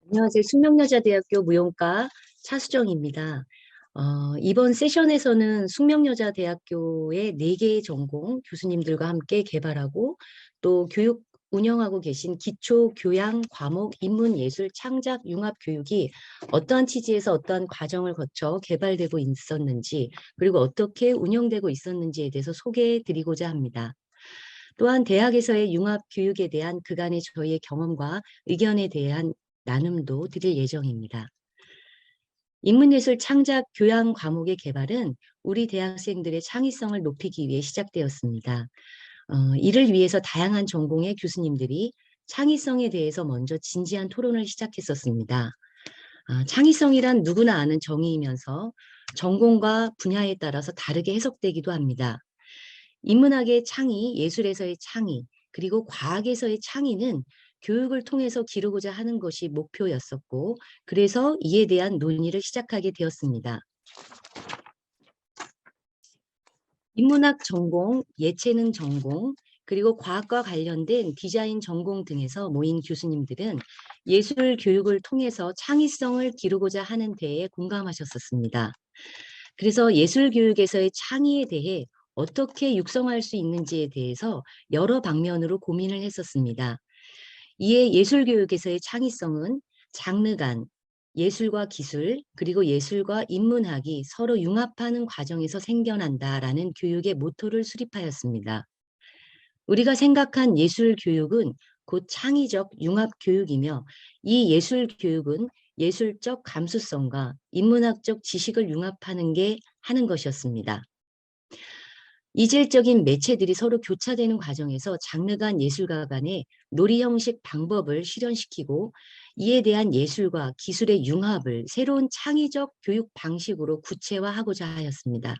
안녕하세요. 숙명여자대학교 무용과 차수정입니다. 이번 세션에서는 숙명여자대학교의 4개의 전공 교수님들과 함께 개발하고 또 교육 운영하고 계신 기초 교양 과목 인문예술 창작 융합 교육이 어떠한 취지에서 어떠한 과정을 거쳐 개발되고 있었는지 그리고 어떻게 운영되고 있었는지에 대해서 소개해 드리고자 합니다. 또한 대학에서의 융합 교육에 대한 그간의 저희의 경험과 의견에 대한 나눔도 드릴 예정입니다. 인문예술 창작 교양 과목의 개발은 우리 대학생들의 창의성을 높이기 위해 시작되었습니다. 이를 위해서 다양한 전공의 교수님들이 창의성에 대해서 먼저 진지한 토론을 시작했었습니다. 창의성이란 누구나 아는 정의이면서 전공과 분야에 따라서 다르게 해석되기도 합니다. 인문학의 창의, 예술에서의 창의, 그리고 과학에서의 창의는 교육을 통해서 기르고자 하는 것이 목표였었고, 그래서 이에 대한 논의를 시작하게 되었습니다. 인문학 전공, 예체능 전공, 그리고 과학과 관련된 디자인 전공 등에서 모인 교수님들은 예술 교육을 통해서 창의성을 기르고자 하는 데에 공감하셨었습니다. 그래서 예술 교육에서의 창의에 대해 어떻게 육성할 수 있는지에 대해서 여러 방면으로 고민을 했었습니다. 이에 예술 교육에서의 창의성은 장르 간 예술과 기술 그리고 예술과 인문학이 서로 융합하는 과정에서 생겨난다라는 교육의 모토를 수립하였습니다. 우리가 생각한 예술 교육은 곧 창의적 융합 교육이며 이 예술 교육은 예술적 감수성과 인문학적 지식을 융합하는 게 하는 것이었습니다. 이질적인 매체들이 서로 교차되는 과정에서 장르 간 예술가 간의 놀이 형식 방법을 실현시키고 이에 대한 예술과 기술의 융합을 새로운 창의적 교육 방식으로 구체화하고자 하였습니다.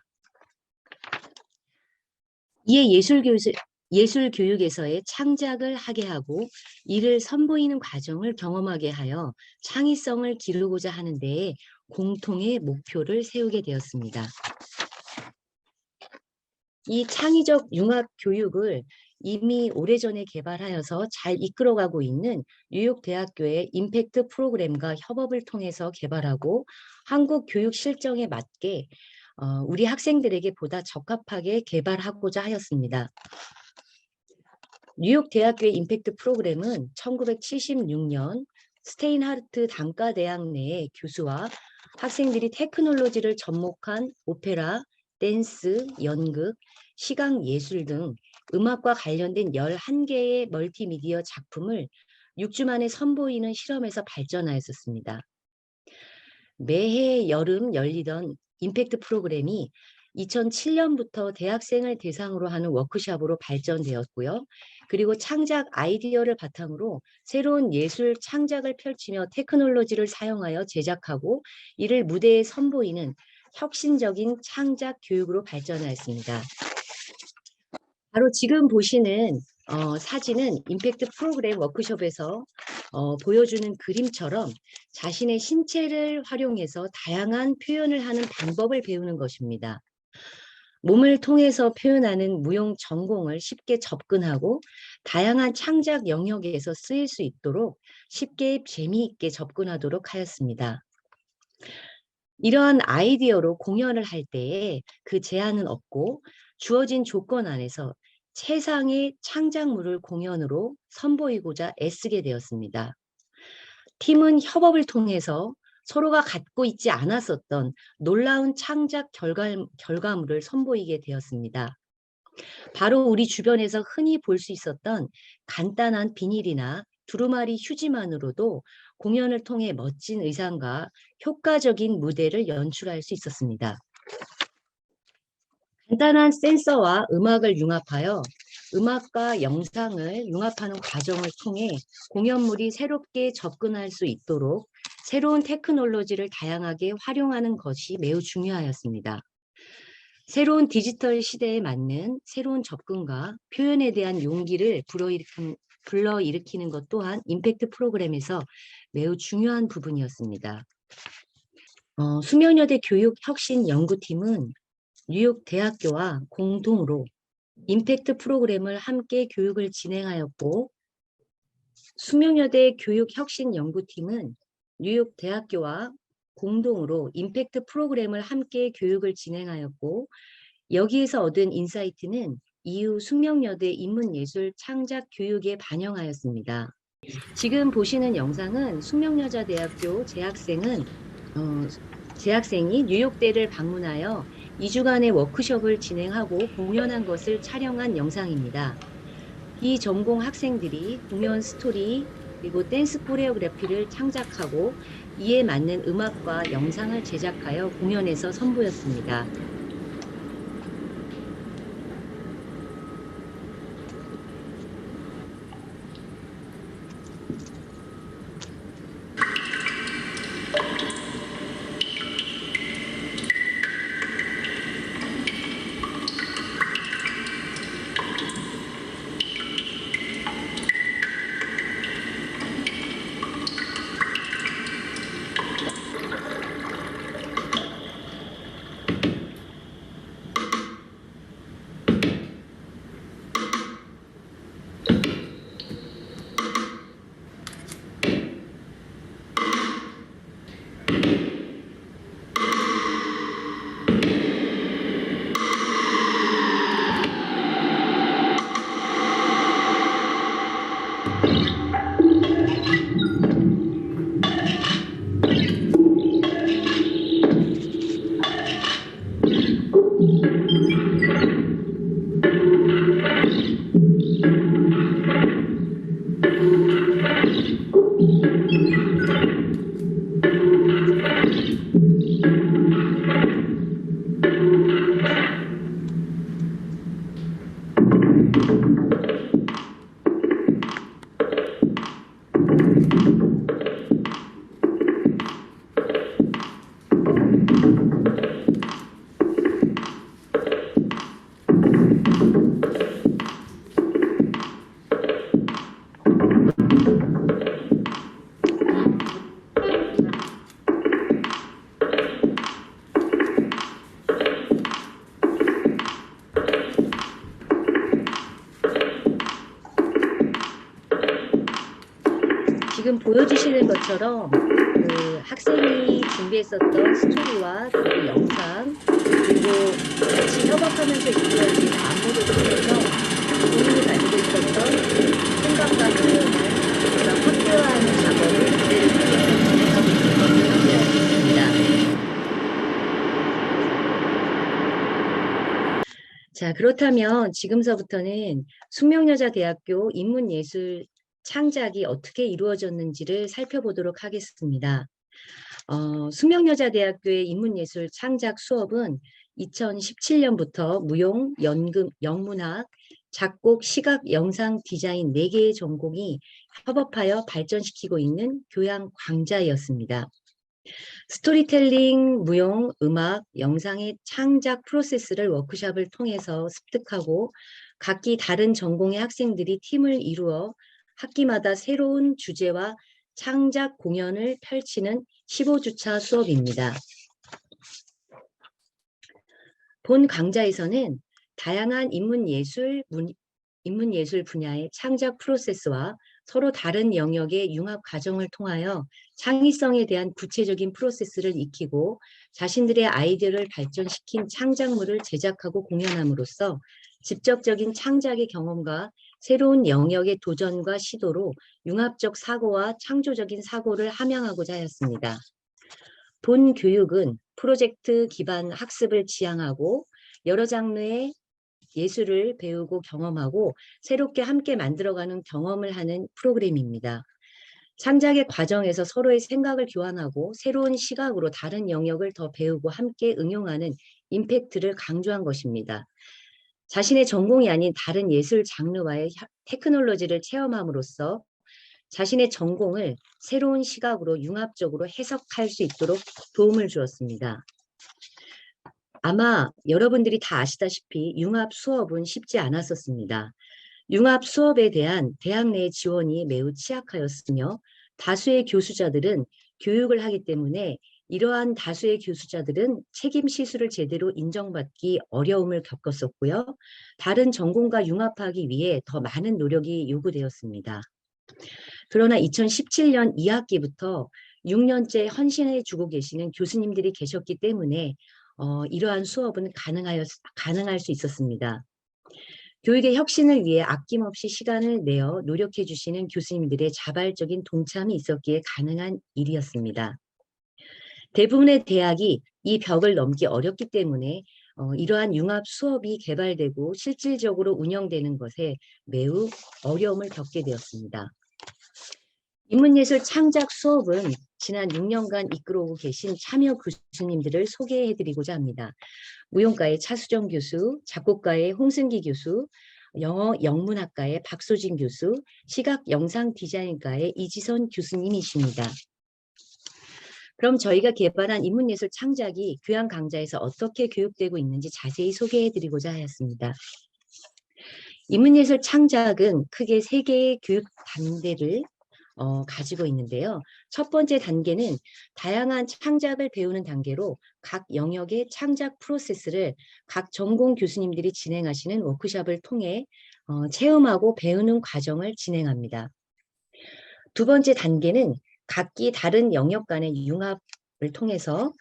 이에 예술 교육에서의 창작을 하게 하고 이를 선보이는 과정을 경험하게 하여 창의성을 기르고자 하는 데에 공통의 목표를 세우게 되었습니다. 이 창의적 융합 교육을 이미 오래전에 개발하여서 잘 이끌어가고 있는 뉴욕대학교의 임팩트 프로그램과 협업을 통해서 개발하고 한국 교육 실정에 맞게 우리 학생들에게 보다 적합하게 개발하고자 하였습니다. 뉴욕대학교의 임팩트 프로그램은 1976년 스테인하르트 단과대학 내의 교수와 학생들이 테크놀로지를 접목한 오페라, 댄스, 연극, 시각예술 등 음악과 관련된 11개의 멀티미디어 작품을 6주 만에 선보이는 실험에서 발전하였습니다. 매해 여름 열리던 임팩트 프로그램이 2007년부터 대학생을 대상으로 하는 워크숍으로 발전되었고요. 그리고 창작 아이디어를 바탕으로 새로운 예술 창작을 펼치며 테크놀로지를 사용하여 제작하고 이를 무대에 선보이는 혁신적인 창작 교육으로 발전하였습니다. 바로 지금 보시는 사진은 임팩트 프로그램 워크숍에서 보여주는 그림처럼 자신의 신체를 활용해서 다양한 표현을 하는 방법을 배우는 것입니다. 몸을 통해서 표현하는 무용 전공을 쉽게 접근하고 다양한 창작 영역에서 쓰일 수 있도록 쉽게 재미있게 접근하도록 하였습니다. 이러한 아이디어로 공연을 할 때에 그 제한은 없고 주어진 조건 안에서 최상의 창작물을 공연으로 선보이고자 애쓰게 되었습니다. 팀은 협업을 통해서 서로가 갖고 있지 않았었던 놀라운 창작 결과물을 선보이게 되었습니다. 바로 우리 주변에서 흔히 볼 수 있었던 간단한 비닐이나 두루마리 휴지만으로도 공연을 통해 멋진 의상과 효과적인 무대를 연출할 수 있었습니다. 간단한 센서와 음악을 융합하여 음악과 영상을 융합하는 과정을 통해 공연물이 새롭게 접근할 수 있도록 새로운 테크놀로지를 다양하게 활용하는 것이 매우 중요하였습니다. 새로운 디지털 시대에 맞는 새로운 접근과 표현에 대한 용기를 불러일으키는 것 또한 임팩트 프로그램에서 매우 중요한 부분이었습니다. 숙명여대 교육혁신연구팀은 뉴욕 대학교와 공동으로 임팩트 프로그램을 함께 교육을 진행하였고 숙명여대 교육혁신연구팀은 뉴욕 대학교와 공동으로 임팩트 프로그램을 함께 교육을 진행하였고, 여기에서 얻은 인사이트는 이후 숙명여대 인문예술 창작 교육에 반영하였습니다. 지금 보시는 영상은 숙명여자대학교 재학생이 뉴욕대를 방문하여 2주간의 워크숍을 진행하고 공연한 것을 촬영한 영상입니다. 이 전공 학생들이 공연 스토리 그리고 댄스 코레오그래피를 창작하고 이에 맞는 음악과 영상을 제작하여 공연에서 선보였습니다. 지금 보여주시는 것처럼 그 학생이 준비했었던 스토리와 그리고 영상 그리고 같이 협업하면서 이루어진 안무를 통해서 본인이 가지고 있었던 생각과 경험을 확대화하는 작업을 그대로 진행하고 있는 것을 확인할 수 있습니다. 자, 그렇다면 지금서부터는 숙명여자대학교 인문예술 창작이 어떻게 이루어졌는지를 살펴보도록 하겠습니다. 숙명여자대학교의 인문예술 창작 수업은 2017년부터 무용, 연금, 영문학, 작곡, 시각, 영상, 디자인 4개의 전공이 협업하여 발전시키고 있는 교양 광자였습니다. 스토리텔링, 무용, 음악, 영상의 창작 프로세스를 워크숍을 통해서 습득하고 각기 다른 전공의 학생들이 팀을 이루어 학기마다 새로운 주제와 창작 공연을 펼치는 15주차 수업입니다. 본 강좌에서는 다양한 인문예술 분야의 창작 프로세스와 서로 다른 영역의 융합 과정을 통하여 창의성에 대한 구체적인 프로세스를 익히고 자신들의 아이디어를 발전시킨 창작물을 제작하고 공연함으로써 직접적인 창작의 경험과 새로운 영역의 도전과 시도로 융합적 사고와 창조적인 사고를 함양하고자 하였습니다. 본 교육은 프로젝트 기반 학습을 지향하고 여러 장르의 예술을 배우고 경험하고 새롭게 함께 만들어가는 경험을 하는 프로그램입니다. 창작의 과정에서 서로의 생각을 교환하고 새로운 시각으로 다른 영역을 더 배우고 함께 응용하는 임팩트를 강조한 것입니다. 자신의 전공이 아닌 다른 예술 장르와의 테크놀로지를 체험함으로써 자신의 전공을 새로운 시각으로 융합적으로 해석할 수 있도록 도움을 주었습니다. 아마 여러분들이 다 아시다시피 융합 수업은 쉽지 않았었습니다. 융합 수업에 대한 대학 내 지원이 매우 취약하였으며 다수의 교수자들은 교육을 하기 때문에 이러한 다수의 교수자들은 책임 시수를 제대로 인정받기 어려움을 겪었었고요. 다른 전공과 융합하기 위해 더 많은 노력이 요구되었습니다. 그러나 2017년 2학기부터 6년째 헌신해 주고 계시는 교수님들이 계셨기 때문에 이러한 수업은 가능할 수 있었습니다. 교육의 혁신을 위해 아낌없이 시간을 내어 노력해 주시는 교수님들의 자발적인 동참이 있었기에 가능한 일이었습니다. 대부분의 대학이 이 벽을 넘기 어렵기 때문에 이러한 융합 수업이 개발되고 실질적으로 운영되는 것에 매우 어려움을 겪게 되었습니다. 인문예술 창작 수업은 지난 6년간 이끌어오고 계신 참여 교수님들을 소개해드리고자 합니다. 무용가의 차수정 교수, 작곡가의 홍승기 교수, 영어 영문학과의 박소진 교수, 시각 영상 디자인과의 이지선 교수님이십니다. 그럼 저희가 개발한 인문예술 창작이 교양 강좌에서 어떻게 교육되고 있는지 자세히 소개해드리고자 하였습니다. 인문예술 창작은 크게 3개의 교육 단계를 가지고 있는데요. 첫 번째 단계는 다양한 창작을 배우는 단계로 각 영역의 창작 프로세스를 각 전공 교수님들이 진행하시는 워크숍을 통해 체험하고 배우는 과정을 진행합니다. 두 번째 단계는 각기 다른 영역 간의 융합을 통해서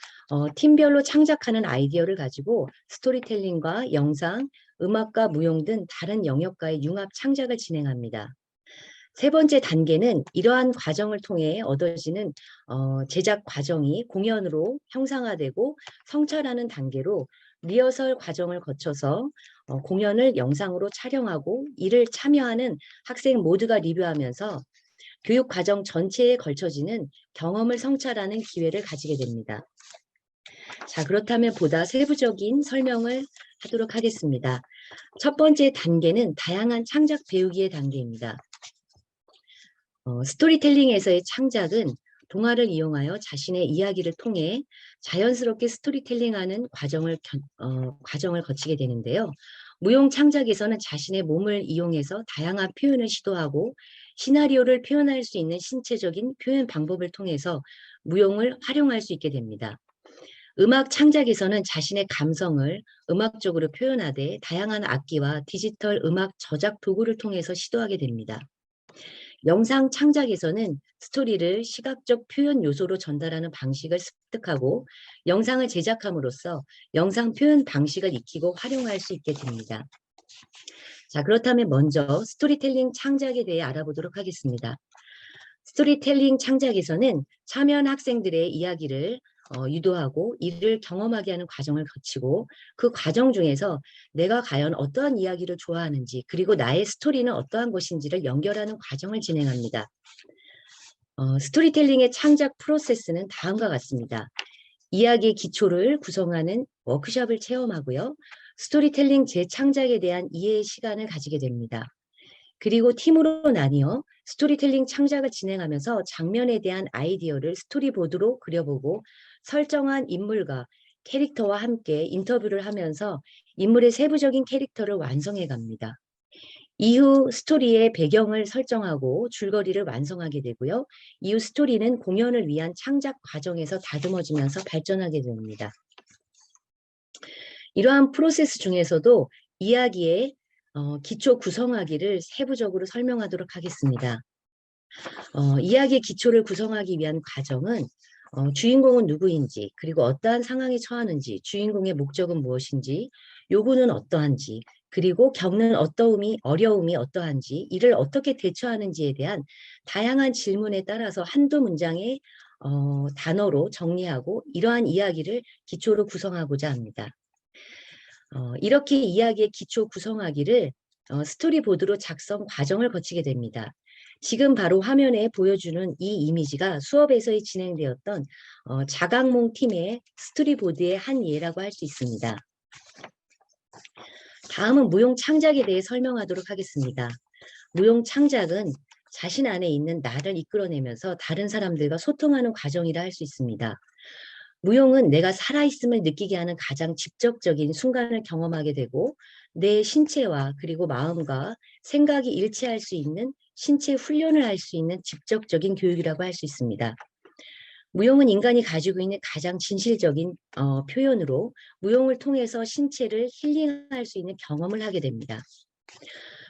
팀별로 창작하는 아이디어를 가지고 스토리텔링과 영상, 음악과 무용 등 다른 영역과의 융합 창작을 진행합니다. 세 번째 단계는 이러한 과정을 통해 얻어지는 제작 과정이 공연으로 형상화되고 성찰하는 단계로 리허설 과정을 거쳐서 공연을 영상으로 촬영하고 이를 참여하는 학생 모두가 리뷰하면서 교육 과정 전체에 걸쳐지는 경험을 성찰하는 기회를 가지게 됩니다. 자, 그렇다면 보다 세부적인 설명을 하도록 하겠습니다. 첫 번째 단계는 다양한 창작 배우기의 단계입니다. 스토리텔링에서의 창작은 동화를 이용하여 자신의 이야기를 통해 자연스럽게 스토리텔링하는 과정을 거치게 되는데요. 무용 창작에서는 자신의 몸을 이용해서 다양한 표현을 시도하고 시나리오를 표현할 수 있는 신체적인 표현 방법을 통해서 무용을 활용할 수 있게 됩니다. 음악 창작에서는 자신의 감성을 음악적으로 표현하되 다양한 악기와 디지털 음악 저작 도구를 통해서 시도하게 됩니다. 영상 창작에서는 스토리를 시각적 표현 요소로 전달하는 방식을 습득하고 영상을 제작함으로써 영상 표현 방식을 익히고 활용할 수 있게 됩니다. 자, 그렇다면 먼저 스토리텔링 창작에 대해 알아보도록 하겠습니다. 스토리텔링 창작에서는 참여한 학생들의 이야기를 유도하고 이를 경험하게 하는 과정을 거치고 그 과정 중에서 내가 과연 어떠한 이야기를 좋아하는지 그리고 나의 스토리는 어떠한 것인지를 연결하는 과정을 진행합니다. 스토리텔링의 창작 프로세스는 다음과 같습니다. 이야기의 기초를 구성하는 워크숍을 체험하고요. 스토리텔링 재창작에 대한 이해의 시간을 가지게 됩니다. 그리고 팀으로 나뉘어 스토리텔링 창작을 진행하면서 장면에 대한 아이디어를 스토리보드로 그려보고 설정한 인물과 캐릭터와 함께 인터뷰를 하면서 인물의 세부적인 캐릭터를 완성해 갑니다. 이후 스토리의 배경을 설정하고 줄거리를 완성하게 되고요. 이후 스토리는 공연을 위한 창작 과정에서 다듬어지면서 발전하게 됩니다. 이러한 프로세스 중에서도 이야기의 기초 구성하기를 세부적으로 설명하도록 하겠습니다. 이야기의 기초를 구성하기 위한 과정은 주인공은 누구인지, 그리고 어떠한 상황에 처하는지, 주인공의 목적은 무엇인지, 요구는 어떠한지, 그리고 겪는 어려움이 어떠한지, 이를 어떻게 대처하는지에 대한 다양한 질문에 따라서 한두 문장의 단어로 정리하고 이러한 이야기를 기초로 구성하고자 합니다. 이렇게 이야기의 기초 구성하기를 스토리보드로 작성 과정을 거치게 됩니다. 지금 바로 화면에 보여주는 이 이미지가 수업에서 진행되었던 자각몽 팀의 스토리보드의 한 예라고 할 수 있습니다. 다음은 무용 창작에 대해 설명하도록 하겠습니다. 무용 창작은 자신 안에 있는 나를 이끌어내면서 다른 사람들과 소통하는 과정이라 할 수 있습니다. 무용은 내가 살아있음을 느끼게 하는 가장 직접적인 순간을 경험하게 되고 내 신체와 그리고 마음과 생각이 일치할 수 있는 신체 훈련을 할 수 있는 직접적인 교육이라고 할 수 있습니다. 무용은 인간이 가지고 있는 가장 진실적인 표현으로 무용을 통해서 신체를 힐링할 수 있는 경험을 하게 됩니다.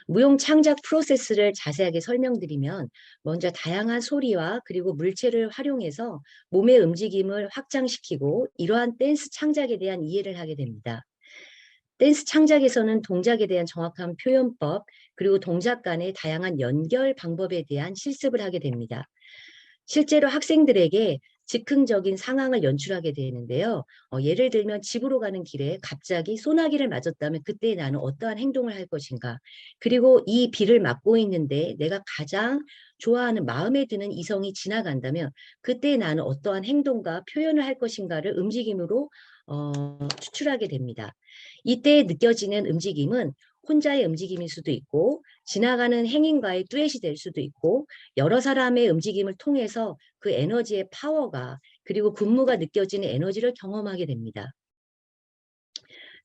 무용 창작 프로세스를 자세하게 설명드리면 먼저 다양한 소리와 그리고 물체를 활용해서 몸의 움직임을 확장시키고 이러한 댄스 창작에 대한 이해를 하게 됩니다. 댄스 창작에서는 동작에 대한 정확한 표현법, 그리고 동작 간의 다양한 연결 방법에 대한 실습을 하게 됩니다. 실제로 학생들에게 즉흥적인 상황을 연출하게 되는데요. 예를 들면 집으로 가는 길에 갑자기 소나기를 맞았다면 그때 나는 어떠한 행동을 할 것인가. 그리고 이 비를 맞고 있는데 내가 가장 좋아하는 마음에 드는 이성이 지나간다면 그때 나는 어떠한 행동과 표현을 할 것인가를 움직임으로 추출하게 됩니다. 이때 느껴지는 움직임은 혼자의 움직임일 수도 있고 지나가는 행인과의 듀엣이 될 수도 있고 여러 사람의 움직임을 통해서 그 에너지의 파워가 그리고 군무가 느껴지는 에너지를 경험하게 됩니다.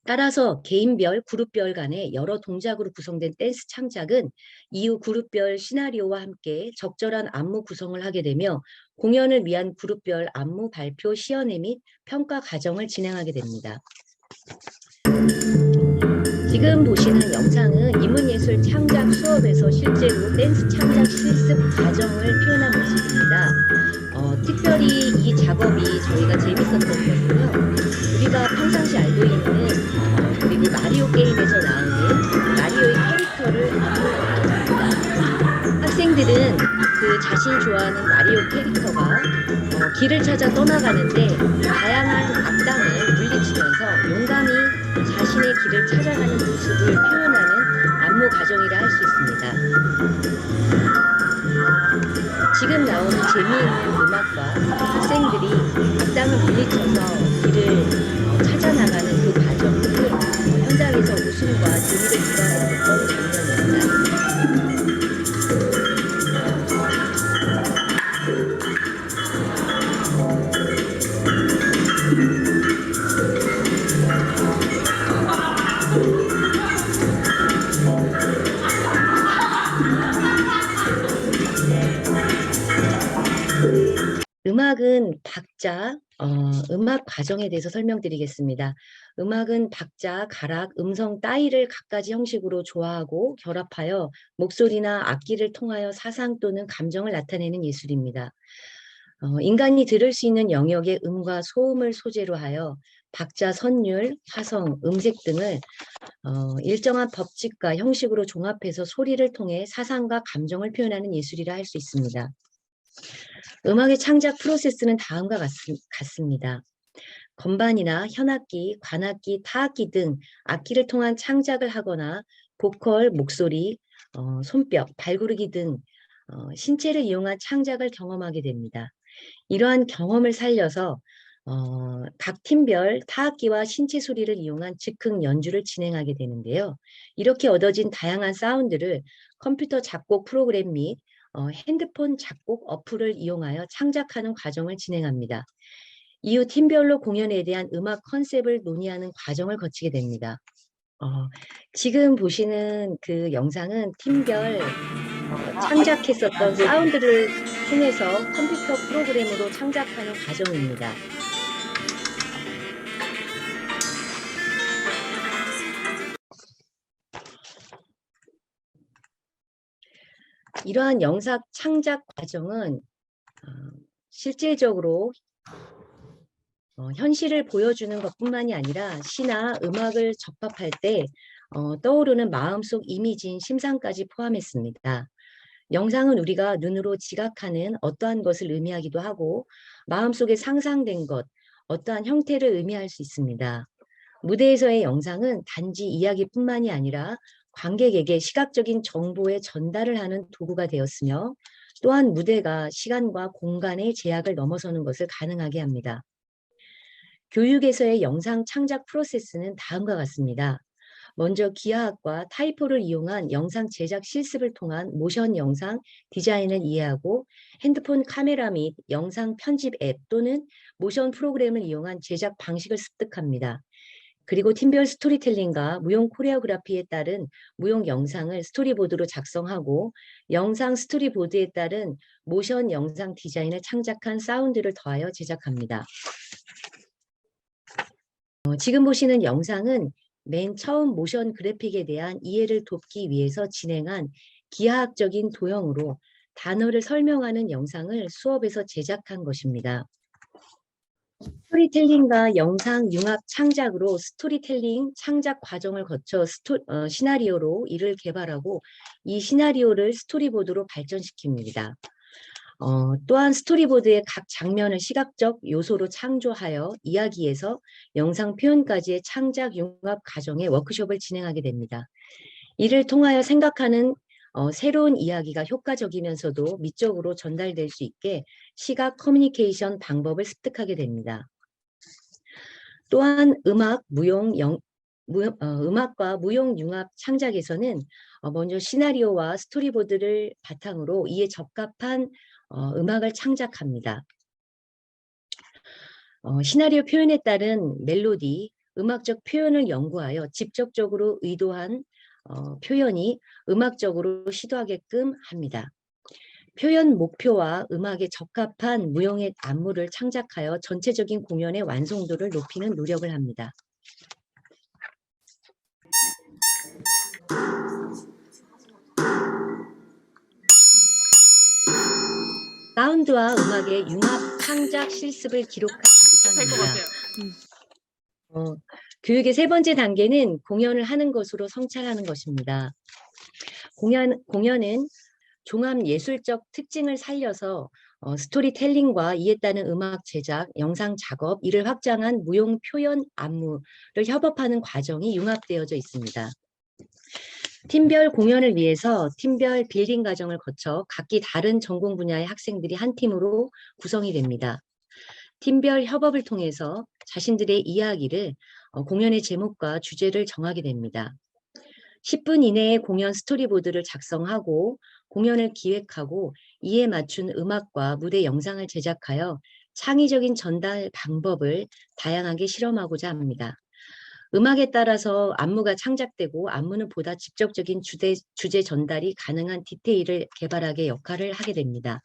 따라서 개인별, 그룹별 간의 여러 동작으로 구성된 댄스 창작은 이후 그룹별 시나리오와 함께 적절한 안무 구성을 하게 되며 공연을 위한 그룹별 안무 발표, 시연회 및 평가 과정을 진행하게 됩니다. 지금 보시는 영상은 인문예술 창작 수업에서 실제로 댄스 창작 실습 과정을 표현한 모습입니다. 특별히 이 작업이 저희가 재밌었던 거고요. 우리가 평상시 알고 있는 그리고 마리오 게임에서 나오는 마리오의 캐릭터를 안무합니다. 학생들은 그 자신이 좋아하는 마리오 캐릭터가 길을 찾아 떠나가는데 다양한 악당을 물리치면서 용감히 자신의 길을 찾아가는 모습을 표현하는 안무 과정이라 할 수 있습니다. 지금 나오는 재미있는 음악과 학생들이 악당을 물리쳐서 길을 찾아나가는 그 과정을 현장에서 웃음과 재미를 기다렸던 장면입니다. 음악은 박자, 음악 과정에 대해서 설명드리겠습니다. 음악은 박자, 가락, 음성 따위를 갖가지 형식으로 조화하고 결합하여 목소리나 악기를 통하여 사상 또는 감정을 나타내는 예술입니다. 인간이 들을 수 있는 영역의 음과 소음을 소재로 하여 박자, 선율, 화성, 음색 등을 일정한 법칙과 형식으로 종합해서 소리를 통해 사상과 감정을 표현하는 예술이라 할 수 있습니다. 음악의 창작 프로세스는 다음과 같습니다. 건반이나 현악기, 관악기, 타악기 등 악기를 통한 창작을 하거나 보컬, 목소리, 손뼉, 발구르기 등 신체를 이용한 창작을 경험하게 됩니다. 이러한 경험을 살려서 각 팀별 타악기와 신체 소리를 이용한 즉흥 연주를 진행하게 되는데요. 이렇게 얻어진 다양한 사운드를 컴퓨터 작곡 프로그램 및 핸드폰 작곡 어플을 이용하여 창작하는 과정을 진행합니다. 이후 팀별로 공연에 대한 음악 컨셉을 논의하는 과정을 거치게 됩니다. 지금 보시는 그 영상은 팀별 창작했었던 사운드를 통해서 컴퓨터 프로그램으로 창작하는 과정입니다. 이러한 영상 창작 과정은 실질적으로 현실을 보여주는 것뿐만이 아니라 시나 음악을 접합할 때 떠오르는 마음속 이미지인 심상까지 포함했습니다. 영상은 우리가 눈으로 지각하는 어떠한 것을 의미하기도 하고 마음속에 상상된 것, 어떠한 형태를 의미할 수 있습니다. 무대에서의 영상은 단지 이야기뿐만이 아니라 관객에게 시각적인 정보의 전달을 하는 도구가 되었으며 또한 무대가 시간과 공간의 제약을 넘어서는 것을 가능하게 합니다. 교육에서의 영상 창작 프로세스는 다음과 같습니다. 먼저 기하학과 타이포를 이용한 영상 제작 실습을 통한 모션 영상 디자인을 이해하고 핸드폰 카메라 및 영상 편집 앱 또는 모션 프로그램을 이용한 제작 방식을 습득합니다. 그리고 팀별 스토리텔링과 무용 코레오그라피에 따른 무용 영상을 스토리보드로 작성하고 영상 스토리보드에 따른 모션 영상 디자인을 창작한 사운드를 더하여 제작합니다. 지금 보시는 영상은 맨 처음 모션 그래픽에 대한 이해를 돕기 위해서 진행한 기하학적인 도형으로 단어를 설명하는 영상을 수업에서 제작한 것입니다. 스토리텔링과 영상 융합 창작으로 스토리텔링 창작 과정을 거쳐 시나리오로 이를 개발하고 이 시나리오를 스토리보드로 발전시킵니다. 또한 스토리보드의 각 장면을 시각적 요소로 창조하여 이야기에서 영상 표현까지의 창작 융합 과정의 워크숍을 진행하게 됩니다. 이를 통하여 생각하는 새로운 이야기가 효과적이면서도 미적으로 전달될 수 있게 시각 커뮤니케이션 방법을 습득하게 됩니다. 또한 음악과 무용 융합 창작에서는 먼저 시나리오와 스토리보드를 바탕으로 이에 적합한 음악을 창작합니다. 시나리오 표현에 따른 멜로디, 음악적 표현을 연구하여 직접적으로 의도한 표현이 음악적으로 시도하게끔 합니다. 표현 목표와 음악에 적합한 무용의 안무를 창작하여 전체적인 공연의 완성도를 높이는 노력을 합니다. 사운드와 음악의 융합 창작 실습을 기록한 영상입니다. 교육의 세 번째 단계는 공연을 하는 것으로 성찰하는 것입니다. 공연은 종합 예술적 특징을 살려서 스토리텔링과 이에 따른 음악 제작, 영상 작업, 이를 확장한 무용 표현 안무를 협업하는 과정이 융합되어져 있습니다. 팀별 공연을 위해서 팀별 빌딩 과정을 거쳐 각기 다른 전공 분야의 학생들이 한 팀으로 구성이 됩니다. 팀별 협업을 통해서 자신들의 이야기를 공연의 제목과 주제를 정하게 됩니다. 10분 이내에 공연 스토리보드를 작성하고 공연을 기획하고 이에 맞춘 음악과 무대 영상을 제작하여 창의적인 전달 방법을 다양하게 실험하고자 합니다. 음악에 따라서 안무가 창작되고 안무는 보다 직접적인 주제 전달이 가능한 디테일을 개발하게 역할을 하게 됩니다.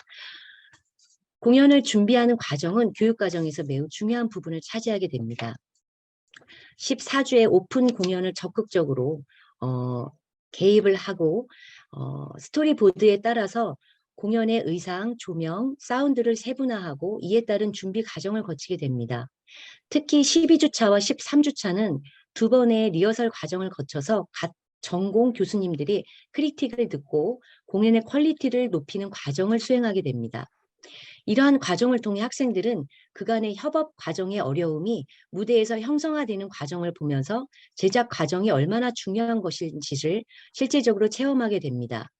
공연을 준비하는 과정은 교육 과정에서 매우 중요한 부분을 차지하게 됩니다. 14주의 오픈 공연을 적극적으로 개입을 하고 스토리보드에 따라서 공연의 의상, 조명, 사운드를 세분화하고 이에 따른 준비 과정을 거치게 됩니다. 특히 12주차와 13주차는 두 번의 리허설 과정을 거쳐서 각 전공 교수님들이 크리틱을 듣고 공연의 퀄리티를 높이는 과정을 수행하게 됩니다. 이러한 과정을 통해 학생들은 그간의 협업 과정의 어려움이 무대에서 형성화되는 과정을 보면서 제작 과정이 얼마나 중요한 것인지를 실제적으로 체험하게 됩니다.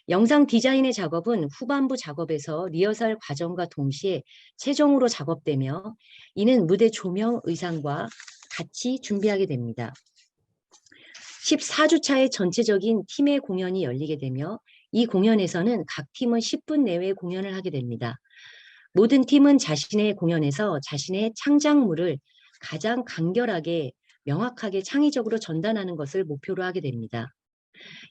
영상 디자인의 작업은 후반부 작업에서 리허설 과정과 동시에 최종으로 작업되며 이는 무대 조명, 의상과 같이 준비하게 됩니다. 14주차의 전체적인 팀의 공연이 열리게 되며 이 공연에서는 각 팀은 10분 내외 공연을 하게 됩니다. 모든 팀은 자신의 공연에서 자신의 창작물을 가장 간결하게 명확하게 창의적으로 전달하는 것을 목표로 하게 됩니다.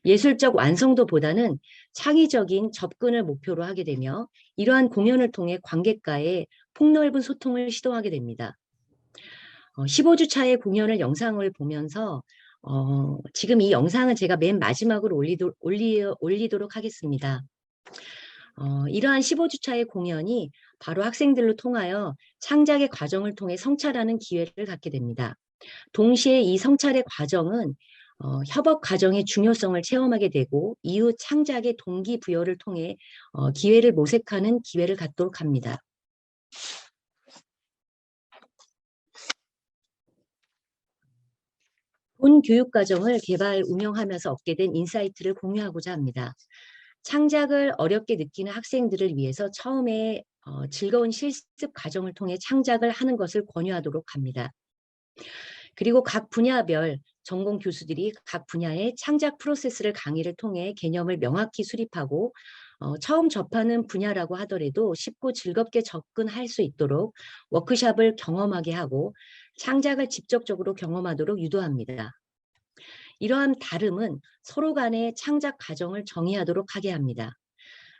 예술적 완성도보다는 창의적인 접근을 목표로 하게 되며 이러한 공연을 통해 관객과의 폭넓은 소통을 시도하게 됩니다. 15주차의 공연을 영상을 보면서 지금 이 영상은 제가 맨 마지막으로 올리도록 하겠습니다. 이러한 15주차의 공연이 바로 학생들로 통하여 창작의 과정을 통해 성찰하는 기회를 갖게 됩니다. 동시에 이 성찰의 과정은 협업 과정의 중요성을 체험하게 되고 이후 창작의 동기부여를 통해 기회를 모색하는 기회를 갖도록 합니다. 본 교육과정을 개발, 운영하면서 얻게 된 인사이트를 공유하고자 합니다. 창작을 어렵게 느끼는 학생들을 위해서 처음에 즐거운 실습 과정을 통해 창작을 하는 것을 권유하도록 합니다. 그리고 각 분야별 전공 교수들이 각 분야의 창작 프로세스를 강의를 통해 개념을 명확히 수립하고 처음 접하는 분야라고 하더라도 쉽고 즐겁게 접근할 수 있도록 워크숍을 경험하게 하고 창작을 직접적으로 경험하도록 유도합니다. 이러한 다름은 서로 간의 창작 과정을 정의하도록 하게 합니다.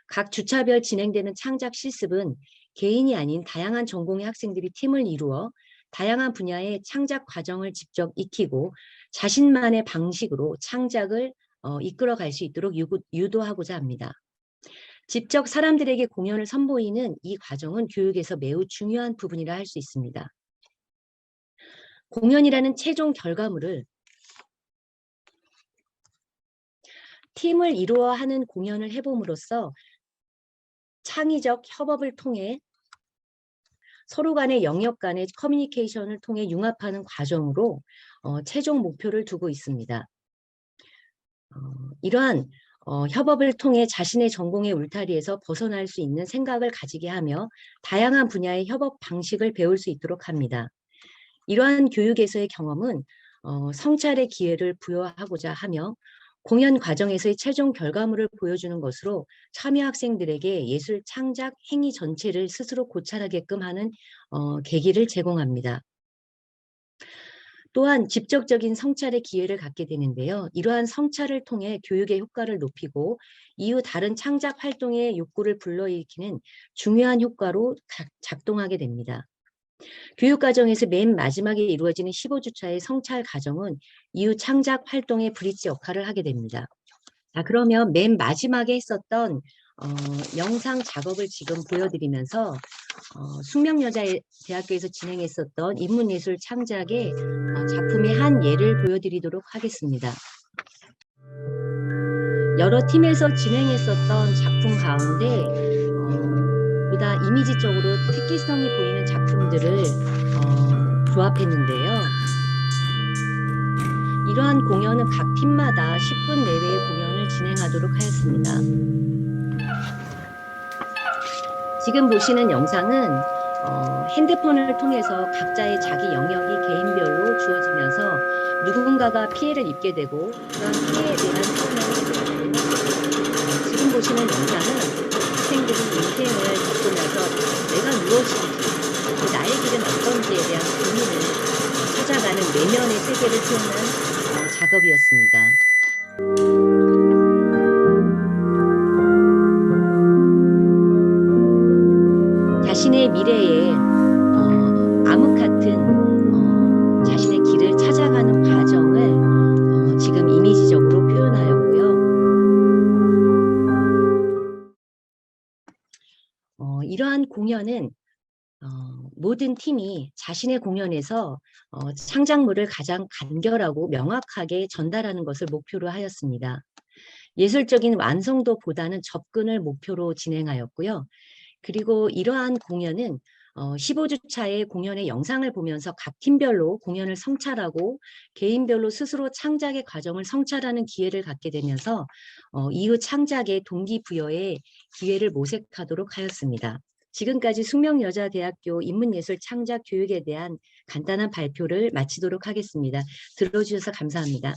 각 주차별 진행되는 창작 실습은 개인이 아닌 다양한 전공의 학생들이 팀을 이루어 다양한 분야의 창작 과정을 직접 익히고 자신만의 방식으로 창작을 이끌어갈 수 있도록 유도하고자 합니다. 직접 사람들에게 공연을 선보이는 이 과정은 교육에서 매우 중요한 부분이라 할 수 있습니다. 공연이라는 최종 결과물을 팀을 이루어 하는 공연을 해봄으로써 창의적 협업을 통해 서로 간의 영역 간의 커뮤니케이션을 통해 융합하는 과정으로 최종 목표를 두고 있습니다. 이러한 협업을 통해 자신의 전공의 울타리에서 벗어날 수 있는 생각을 가지게 하며 다양한 분야의 협업 방식을 배울 수 있도록 합니다. 이러한 교육에서의 경험은 성찰의 기회를 부여하고자 하며 공연 과정에서의 최종 결과물을 보여주는 것으로 참여 학생들에게 예술 창작 행위 전체를 스스로 고찰하게끔 하는 계기를 제공합니다. 또한 직접적인 성찰의 기회를 갖게 되는데요. 이러한 성찰을 통해 교육의 효과를 높이고 이후 다른 창작 활동의 욕구를 불러일으키는 중요한 효과로 작동하게 됩니다. 교육과정에서 맨 마지막에 이루어지는 15주차의 성찰 과정은 이후 창작 활동의 브릿지 역할을 하게 됩니다. 자, 그러면 맨 마지막에 했었던 영상 작업을 지금 보여드리면서 숙명여자대학교에서 진행했었던 인문예술 창작의 작품의 한 예를 보여드리도록 하겠습니다. 여러 팀에서 진행했었던 작품 가운데 보다 이미지적으로 특기성이 보이는 작품들을 조합했는데요. 이러한 공연은 각 팀마다 10분 내외의 공연을 진행하도록 하였습니다. 지금 보시는 영상은 핸드폰을 통해서 각자의 자기 영역이 개인별로 주어지면서 누군가가 피해를 입게 되고 그런 피해에 대한 설명을 지금 보시는 영상은 학생들이 인생을 겪으면서 내가 무엇인지 나의 길은 어떤지에 대한 고민을 찾아가는 내면의 세계를 표현한 작업이었습니다. 자신의 미래에 암흑 같은 자신의 길을 찾아가는 과정을 지금 이미지적으로 표현하였고요. 이러한 공연은 모든 팀이 자신의 공연에서 창작물을 가장 간결하고 명확하게 전달하는 것을 목표로 하였습니다. 예술적인 완성도보다는 접근을 목표로 진행하였고요. 그리고 이러한 공연은 15주차의 공연의 영상을 보면서 각 팀별로 공연을 성찰하고 개인별로 스스로 창작의 과정을 성찰하는 기회를 갖게 되면서 이후 창작의 동기부여의 기회를 모색하도록 하였습니다. 지금까지 숙명여자대학교 인문예술 창작 교육에 대한 간단한 발표를 마치도록 하겠습니다. 들어주셔서 감사합니다.